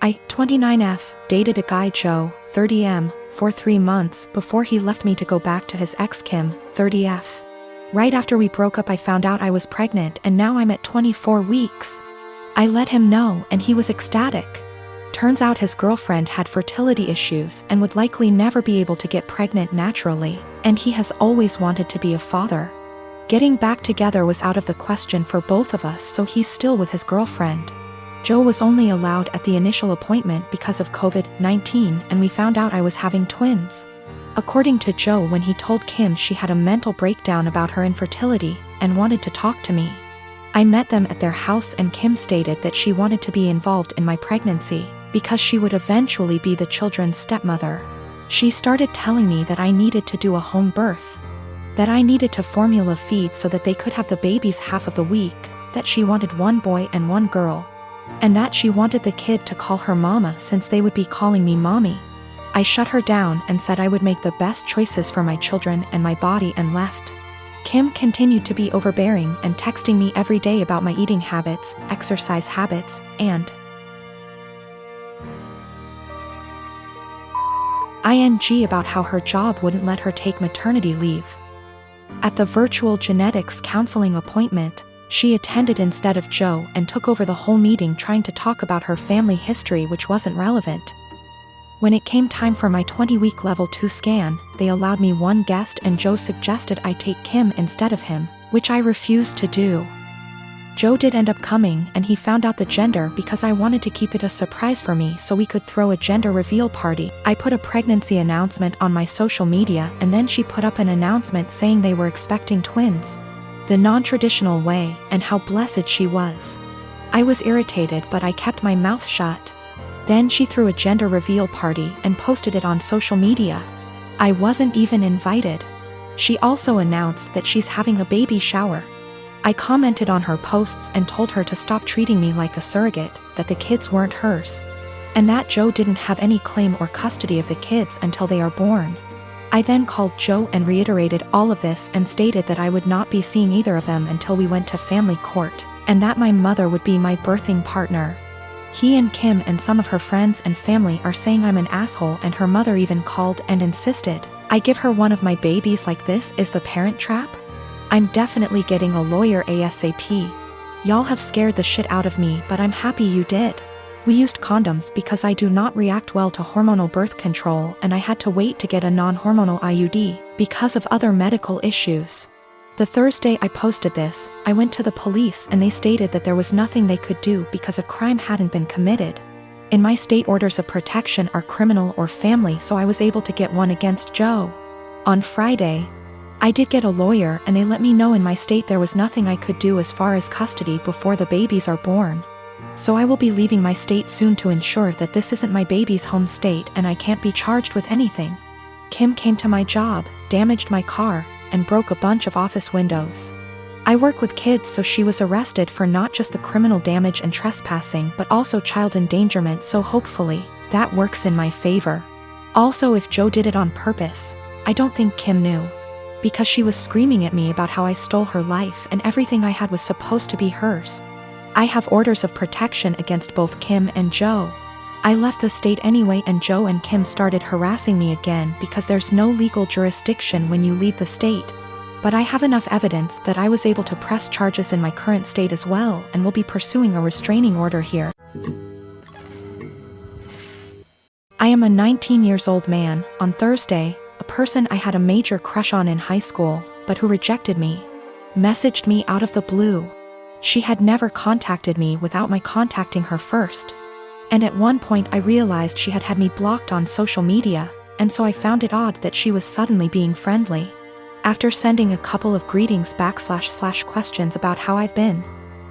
I, 29F, dated a guy Joe, 30M, for 3 months before he left me to go back to his ex Kim, 30F. Right after we broke up I found out I was pregnant and now I'm at 24 weeks. I let him know and he was ecstatic. Turns out his girlfriend had fertility issues and would likely never be able to get pregnant naturally, and he has always wanted to be a father. Getting back together was out of the question for both of us, so he's still with his girlfriend. Joe was only allowed at the initial appointment because of COVID-19, and we found out I was having twins. According to Joe, when he told Kim, she had a mental breakdown about her infertility and wanted to talk to me. I met them at their house and Kim stated that she wanted to be involved in my pregnancy because she would eventually be the children's stepmother. She started telling me that I needed to do a home birth, that I needed to formula feed so that they could have the babies half of the week, that she wanted 1 boy and 1 girl, and that she wanted the kid to call her mama since they would be calling me mommy. I shut her down and said I would make the best choices for my children and my body and left. Kim continued to be overbearing and texting me every day about my eating habits, exercise habits, and ing about how her job wouldn't let her take maternity leave. At the virtual genetics counseling appointment, she attended instead of Joe and took over the whole meeting trying to talk about her family history, which wasn't relevant. When it came time for my 20-week level 2 scan, they allowed me 1 guest and Joe suggested I take Kim instead of him, which I refused to do. Joe did end up coming and he found out the gender because I wanted to keep it a surprise for me so we could throw a gender reveal party. I put a pregnancy announcement on my social media and then she put up an announcement saying they were expecting twins, the non-traditional way, and how blessed she was. I was irritated but I kept my mouth shut. Then she threw a gender reveal party and posted it on social media. I wasn't even invited. She also announced that she's having a baby shower. I commented on her posts and told her to stop treating me like a surrogate, that the kids weren't hers, and that Joe didn't have any claim or custody of the kids until they are born. I then called Joe and reiterated all of this and stated that I would not be seeing either of them until we went to family court, and that my mother would be my birthing partner. He and Kim and some of her friends and family are saying I'm an asshole, and her mother even called and insisted I give her one of my babies. Like, this is the Parent Trap? I'm definitely getting a lawyer ASAP. Y'all have scared the shit out of me, but I'm happy you did. We used condoms because I do not react well to hormonal birth control, and I had to wait to get a non-hormonal IUD because of other medical issues. The Thursday I posted this, I went to the police and they stated that there was nothing they could do because a crime hadn't been committed. In my state, orders of protection are criminal or family, so I was able to get one against Joe. On Friday, I did get a lawyer and they let me know in my state there was nothing I could do as far as custody before the babies are born. So I will be leaving my state soon to ensure that this isn't my baby's home state and I can't be charged with anything. Kim came to my job, damaged my car, and broke a bunch of office windows. I work with kids, so she was arrested for not just the criminal damage and trespassing but also child endangerment, so hopefully that works in my favor. Also, if Joe did it on purpose, I don't think Kim knew, because she was screaming at me about how I stole her life and everything I had was supposed to be hers. I have orders of protection against both Kim and Joe. I left the state anyway and Joe and Kim started harassing me again because there's no legal jurisdiction when you leave the state. But I have enough evidence that I was able to press charges in my current state as well and will be pursuing a restraining order here. I am a 19-year-old man. On Thursday, a person I had a major crush on in high school, but who rejected me, messaged me out of the blue. She had never contacted me without my contacting her first. And at one point I realized she had had me blocked on social media, and so I found it odd that she was suddenly being friendly. After sending a couple of greetings / questions about how I've been,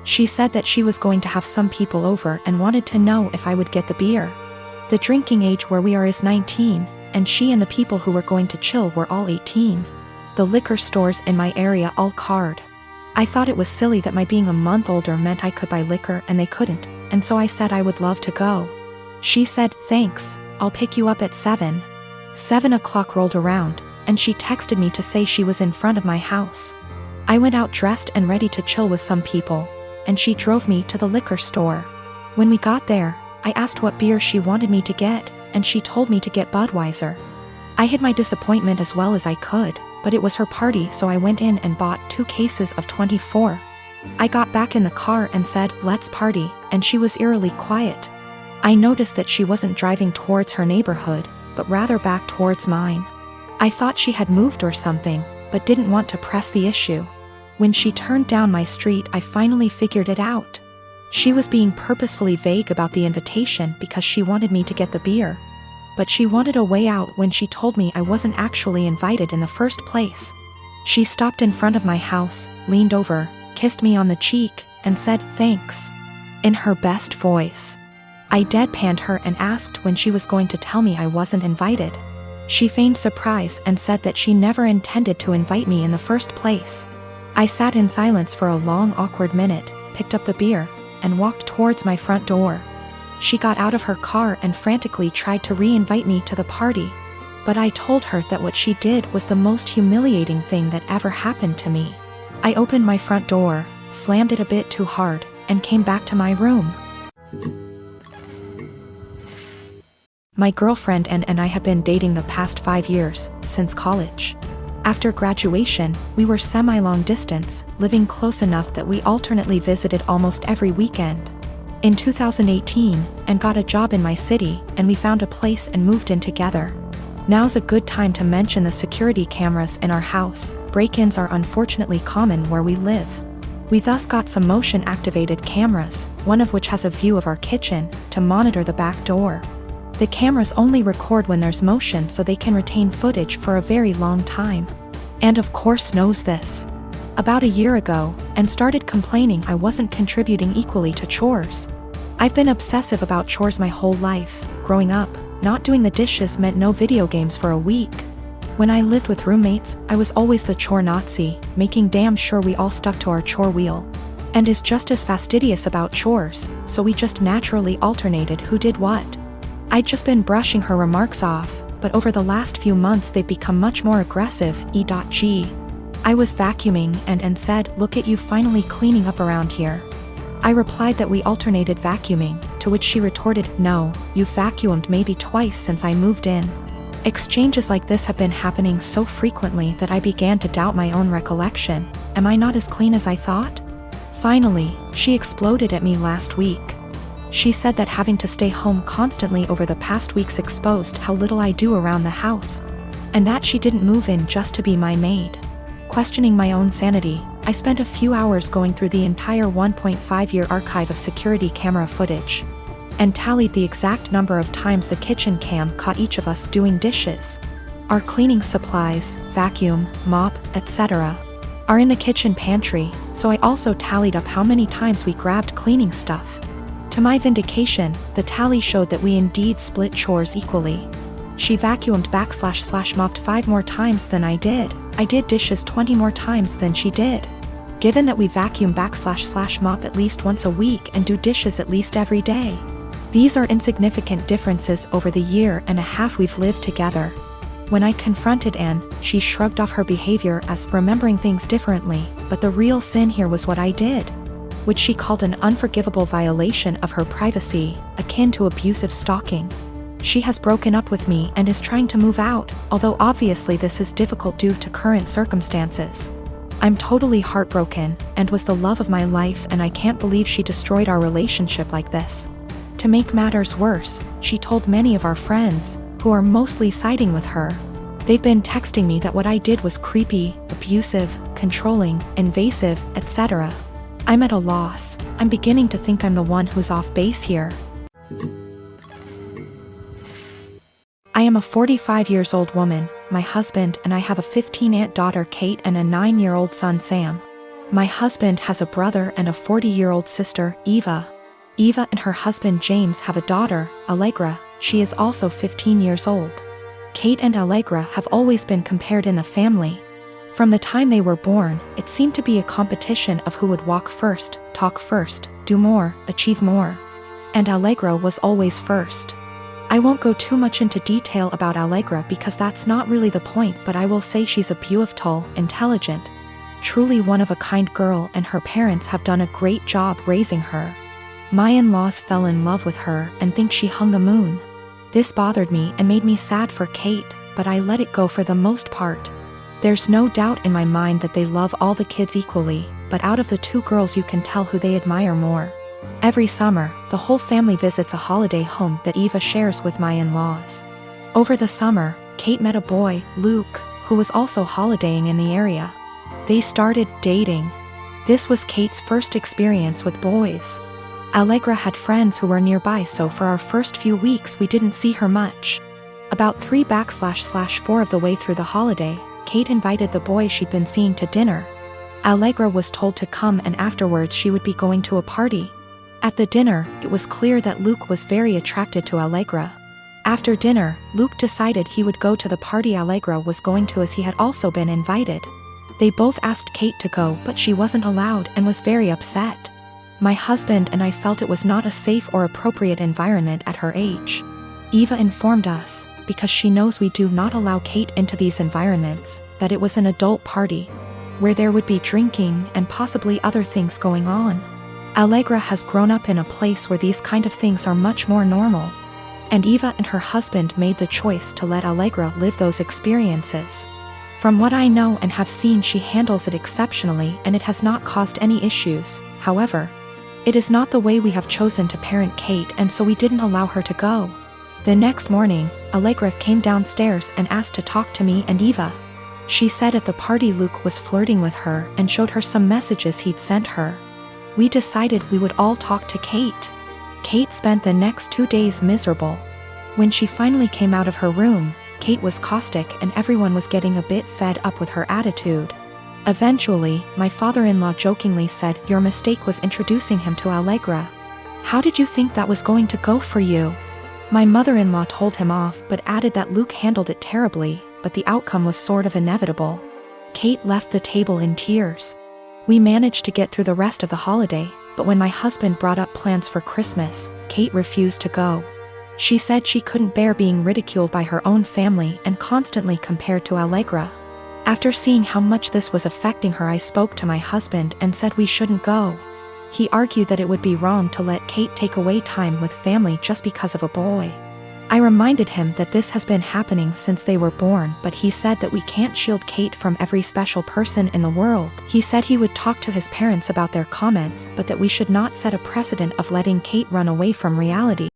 she said that she was going to have some people over and wanted to know if I would get the beer. The drinking age where we are is 19, and she and the people who were going to chill were all 18. The liquor stores in my area all card. I thought it was silly that my being a month older meant I could buy liquor and they couldn't, and so I said I would love to go. She said, "Thanks, I'll pick you up at 7. 7 o'clock rolled around, and she texted me to say she was in front of my house. I went out dressed and ready to chill with some people, and she drove me to the liquor store. When we got there, I asked what beer she wanted me to get, and she told me to get Budweiser. I hid my disappointment as well as I could, but it was her party, so I went in and bought 2 cases of 24. I got back in the car and said, "Let's party," and she was eerily quiet. I noticed that she wasn't driving towards her neighborhood, but rather back towards mine. I thought she had moved or something, but didn't want to press the issue. When she turned down my street, I finally figured it out. She was being purposefully vague about the invitation because she wanted me to get the beer. But she wanted a way out when she told me I wasn't actually invited in the first place. She stopped in front of my house, leaned over, kissed me on the cheek, and said, "Thanks," in her best voice. I deadpanned her and asked when she was going to tell me I wasn't invited. She feigned surprise and said that she never intended to invite me in the first place. I sat in silence for a long, awkward minute, picked up the beer, and walked towards my front door. She got out of her car and frantically tried to re-invite me to the party. But I told her that what she did was the most humiliating thing that ever happened to me. I opened my front door, slammed it a bit too hard, and came back to my room. My girlfriend and I have been dating the past 5 years, since college. After graduation, we were semi-long distance, living close enough that we alternately visited almost every weekend. In 2018, and got a job in my city, and we found a place and moved in together. Now's a good time to mention the security cameras in our house. Break-ins are unfortunately common where we live. We thus got some motion-activated cameras, one of which has a view of our kitchen, to monitor the back door. The cameras only record when there's motion so they can retain footage for a very long time. And of course knows this. About a year ago, and started complaining I wasn't contributing equally to chores. I've been obsessive about chores my whole life. Growing up, not doing the dishes meant no video games for a week. When I lived with roommates, I was always the chore Nazi, making damn sure we all stuck to our chore wheel. And is just as fastidious about chores, so we just naturally alternated who did what. I'd just been brushing her remarks off, but over the last few months they've become much more aggressive. E.g. I was vacuuming and said, "Look at you finally cleaning up around here." I replied that we alternated vacuuming, to which she retorted, "No, you've vacuumed maybe twice since I moved in." Exchanges like this have been happening so frequently that I began to doubt my own recollection. Am I not as clean as I thought? Finally, she exploded at me last week. She said that having to stay home constantly over the past weeks exposed how little I do around the house, and that she didn't move in just to be my maid. Questioning my own sanity, I spent a few hours going through the entire 1.5-year archive of security camera footage, and tallied the exact number of times the kitchen cam caught each of us doing dishes. Our cleaning supplies, vacuum, mop, etc., are in the kitchen pantry, so I also tallied up how many times we grabbed cleaning stuff. To my vindication, the tally showed that we indeed split chores equally. She vacuumed / mopped 5 more times than I did. I did dishes 20 more times than she did. Given that we vacuum / mop at least once a week and do dishes at least every day, these are insignificant differences over the year and a half we've lived together. When I confronted Anne, she shrugged off her behavior as remembering things differently, but the real sin here was what I did, which she called an unforgivable violation of her privacy, akin to abusive stalking. She has broken up with me and is trying to move out, although obviously this is difficult due to current circumstances. I'm totally heartbroken, and was the love of my life, and I can't believe she destroyed our relationship like this. To make matters worse, she told many of our friends, who are mostly siding with her. They've been texting me that what I did was creepy, abusive, controlling, invasive, etc. I'm at a loss. I'm beginning to think I'm the one who's off base here. I am a 45-year-old woman. My husband and I have a 15-aunt daughter Kate and a 9-year-old son Sam. My husband has a brother and a 40-year-old sister, Eva. Eva and her husband James have a daughter, Allegra. She is also 15 years old. Kate and Allegra have always been compared in the family. From the time they were born, it seemed to be a competition of who would walk first, talk first, do more, achieve more. And Allegra was always first. I won't go too much into detail about Allegra because that's not really the point, but I will say she's a beautiful, intelligent, truly one-of-a-kind girl, and her parents have done a great job raising her. My in-laws fell in love with her and think she hung the moon. This bothered me and made me sad for Kate, but I let it go for the most part. There's no doubt in my mind that they love all the kids equally, but out of the two girls you can tell who they admire more. Every summer, the whole family visits a holiday home that Eva shares with my in-laws. Over the summer, Kate met a boy, Luke, who was also holidaying in the area. They started dating. This was Kate's first experience with boys. Allegra had friends who were nearby, so for our first few weeks we didn't see her much. About 3/4 of the way through the holiday, Kate invited the boy she'd been seeing to dinner. Allegra was told to come, and afterwards she would be going to a party. At the dinner, it was clear that Luke was very attracted to Allegra. After dinner, Luke decided he would go to the party Allegra was going to, as he had also been invited. They both asked Kate to go, but she wasn't allowed and was very upset. My husband and I felt it was not a safe or appropriate environment at her age. Eva informed us, because she knows we do not allow Kate into these environments, that it was an adult party, where there would be drinking and possibly other things going on. Allegra has grown up in a place where these kind of things are much more normal. And Eva and her husband made the choice to let Allegra live those experiences. From what I know and have seen, she handles it exceptionally and it has not caused any issues. However, it is not the way we have chosen to parent Kate, and so we didn't allow her to go. The next morning, Allegra came downstairs and asked to talk to me and Eva. She said at the party Luke was flirting with her and showed her some messages he'd sent her. We decided we would all talk to Kate. Kate spent the next 2 days miserable. When she finally came out of her room, Kate was caustic and everyone was getting a bit fed up with her attitude. Eventually, my father-in-law jokingly said, "Your mistake was introducing him to Allegra. How did you think that was going to go for you?" My mother-in-law told him off but added that Luke handled it terribly, but the outcome was sort of inevitable. Kate left the table in tears. We managed to get through the rest of the holiday, but when my husband brought up plans for Christmas, Kate refused to go. She said she couldn't bear being ridiculed by her own family and constantly compared to Allegra. After seeing how much this was affecting her, I spoke to my husband and said we shouldn't go. He argued that it would be wrong to let Kate take away time with family just because of a boy. I reminded him that this has been happening since they were born, but he said that we can't shield Kate from every special person in the world. He said he would talk to his parents about their comments, but that we should not set a precedent of letting Kate run away from reality.